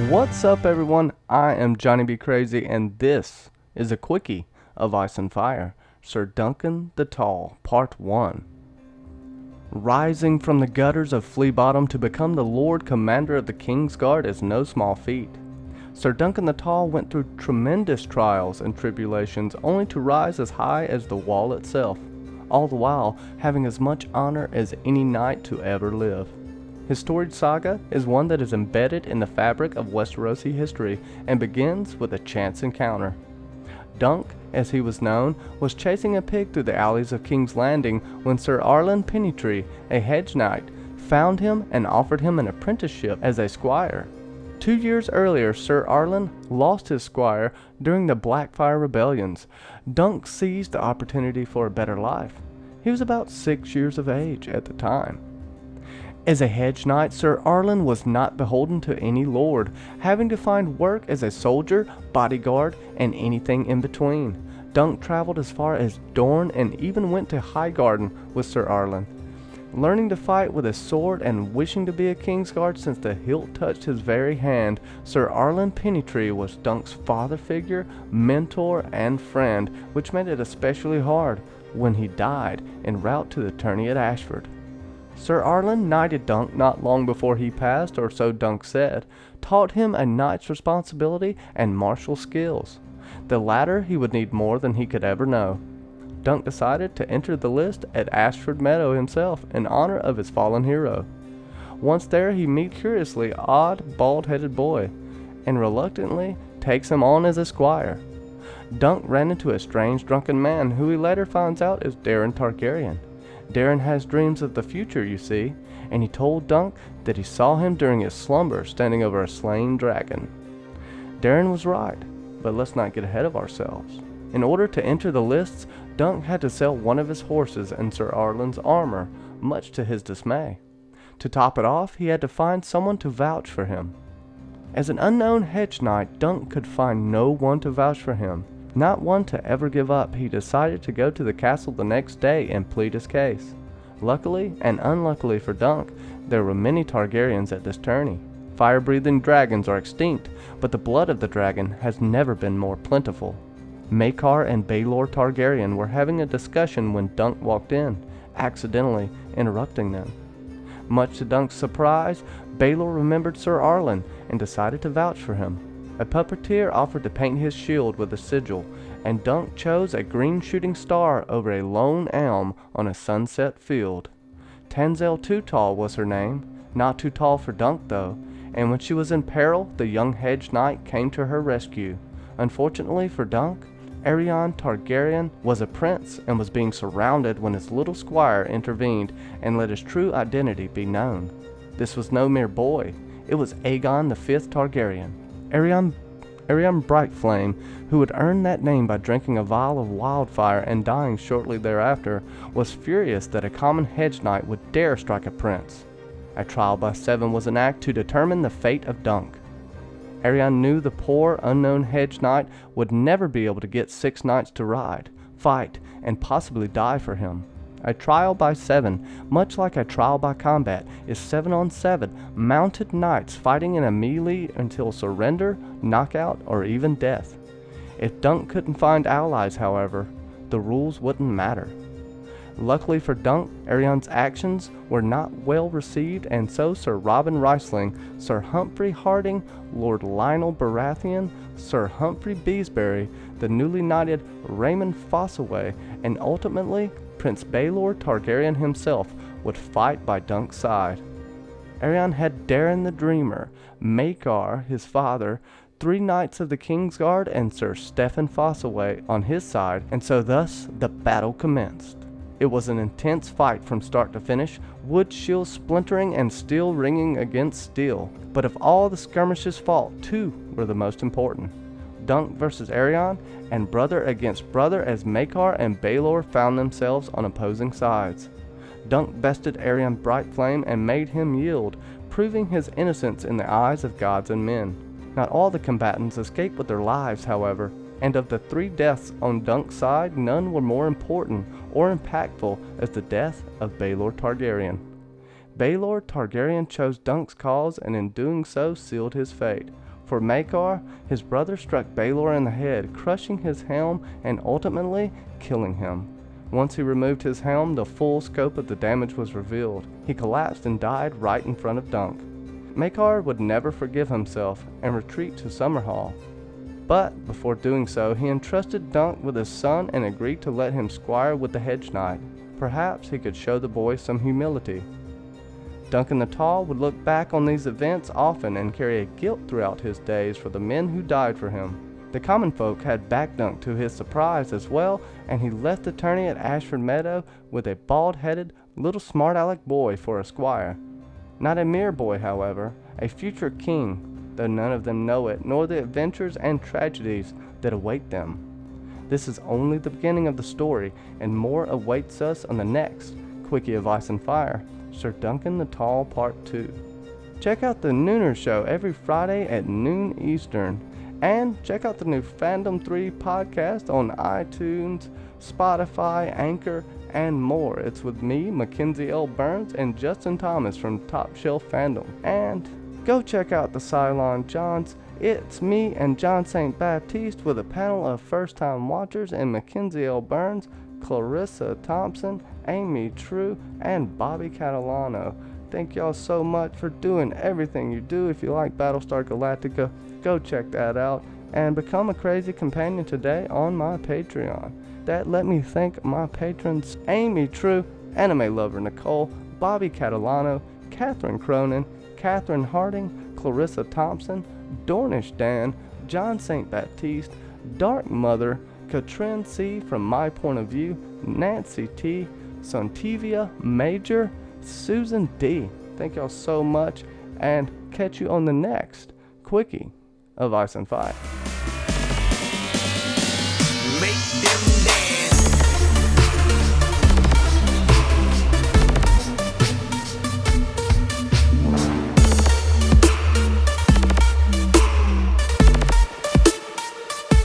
What's up, everyone? I am Johnny B. Crazy, and this is a Quickie of Ice and Fire, Sir Duncan the Tall, Part 1. Rising from the gutters of Flea Bottom to become the Lord Commander of the King's Guard is no small feat. Sir Duncan the Tall went through tremendous trials and tribulations only to rise as high as the wall itself, all the while having as much honor as any knight to ever live. His storied saga is one that is embedded in the fabric of Westerosi history and begins with a chance encounter. Dunk, as he was known, was chasing a pig through the alleys of King's Landing when Sir Arlen Pennytree, a hedge knight, found him and offered him an apprenticeship as a squire. 2 years earlier, Sir Arlen lost his squire during the Blackfire rebellions. Dunk seized the opportunity for a better life. He was about 6 years of age at the time. As a hedge knight, Sir Arlen was not beholden to any lord, having to find work as a soldier, bodyguard, and anything in between. Dunk traveled as far as Dorne and even went to Highgarden with Sir Arlen. Learning to fight with a sword and wishing to be a Kingsguard since the hilt touched his very hand, Sir Arlen Pennytree was Dunk's father figure, mentor, and friend, which made it especially hard when he died en route to the tourney at Ashford. Sir Arlen knighted Dunk not long before he passed, or so Dunk said, taught him a knight's responsibility and martial skills. The latter he would need more than he could ever know. Dunk decided to enter the list at Ashford Meadow himself in honor of his fallen hero. Once there, he meets curiously odd, bald-headed boy, and reluctantly takes him on as a squire. Dunk ran into a strange drunken man who he later finds out is Daeron Targaryen. Daeron has dreams of the future, you see, and he told Dunk that he saw him during his slumber standing over a slain dragon. Daeron was right, but let's not get ahead of ourselves. In order to enter the lists, Dunk had to sell one of his horses and Sir Arlen's armor, much to his dismay. To top it off, he had to find someone to vouch for him. As an unknown hedge knight, Dunk could find no one to vouch for him. Not one to ever give up, he decided to go to the castle the next day and plead his case. Luckily and unluckily for Dunk, there were many Targaryens at this tourney. Fire-breathing dragons are extinct, but the blood of the dragon has never been more plentiful. Maekar and Baelor Targaryen were having a discussion when Dunk walked in, accidentally interrupting them. Much to Dunk's surprise, Baelor remembered Sir Arlen and decided to vouch for him. A puppeteer offered to paint his shield with a sigil, and Dunk chose a green shooting star over a lone elm on a sunset field. Tanselle Too Tall was her name, not too tall for Dunk though, and when she was in peril, the young hedge knight came to her rescue. Unfortunately for Dunk, Aerion Targaryen was a prince and was being surrounded when his little squire intervened and let his true identity be known. This was no mere boy, it was Aegon the Fifth Targaryen. Aerion Brightflame, who had earned that name by drinking a vial of wildfire and dying shortly thereafter, was furious that a common hedge knight would dare strike a prince. A trial by 7 was enacted to determine the fate of Dunk. Aerion knew the poor, unknown hedge knight would never be able to get 6 knights to ride, fight, and possibly die for him. A trial by 7, much like a trial by combat, is 7-on-7 mounted knights fighting in a melee until surrender, knockout, or even death. If Dunk couldn't find allies, however, the rules wouldn't matter. Luckily for Dunk, Aerion's actions were not well received, and so Sir Robin Riceling, Sir Humphrey Harding, Lord Lionel Baratheon, Sir Humphrey Beesbury, the newly knighted Raymond Fossaway, and ultimately Prince Baelor Targaryen himself would fight by Dunk's side. Aerion had Daeron the Dreamer, Maekar, his father, 3 knights of the King's Guard, and Sir Stephen Fossaway on his side, and so thus the battle commenced. It was an intense fight from start to finish, wood shields splintering and steel ringing against steel. But of all the skirmishes fought, 2 were the most important. Dunk versus Aerion, and brother against brother as Maekar and Baelor found themselves on opposing sides. Dunk bested Aerion Brightflame and made him yield, proving his innocence in the eyes of gods and men. Not all the combatants escaped with their lives, however, and of the 3 deaths on Dunk's side, none were more important or impactful as the death of Baelor Targaryen. Baelor Targaryen chose Dunk's cause and in doing so sealed his fate. For Maekar, his brother struck Baelor in the head, crushing his helm and ultimately killing him. Once he removed his helm, the full scope of the damage was revealed. He collapsed and died right in front of Dunk. Maekar would never forgive himself and retreat to Summerhall. But before doing so, he entrusted Dunk with his son and agreed to let him squire with the Hedge Knight. Perhaps he could show the boy some humility. Duncan the Tall would look back on these events often and carry a guilt throughout his days for the men who died for him. The common folk had backed Dunk to his surprise as well, and he left the tourney at Ashford Meadow with a bald-headed, little smart-aleck boy for a squire. Not a mere boy, however, a future king, though none of them know it, nor the adventures and tragedies that await them. This is only the beginning of the story, and more awaits us on the next Quickie of Ice and Fire, Sir Duncan the Tall Part 2. Check out the Nooner Show every Friday at noon Eastern. And check out the new Fandom 3 podcast on iTunes, Spotify, Anchor, and more. It's with me, MackenzieLBurns, and Justin Thomas from Top Shelf Fandom. And go check out the Cylon Johns. It's me and John St. Baptiste with a panel of first-time watchers and MackenzieLBurns, Clarissa Thompson, Amy True, and Bobbi Catalano. Thank y'all so much for doing everything you do. If you like Battlestar Galactica, go check that out and become a crazy companion today on my Patreon. Let me thank my patrons: Amy True, Anime Lover Nicole, Bobbi Catalano, Katrin Cronin, Catherine Harding, Clarissa Thompson, Dornish Dan, John St. Baptiste, Dark Mother, Katrin C from My Point of View, Nancy T, Sauntevia Major, Susan D. Thank y'all so much, and catch you on the next Quickie of Ice and Fire. Make them dance.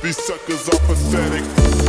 These suckers are pathetic.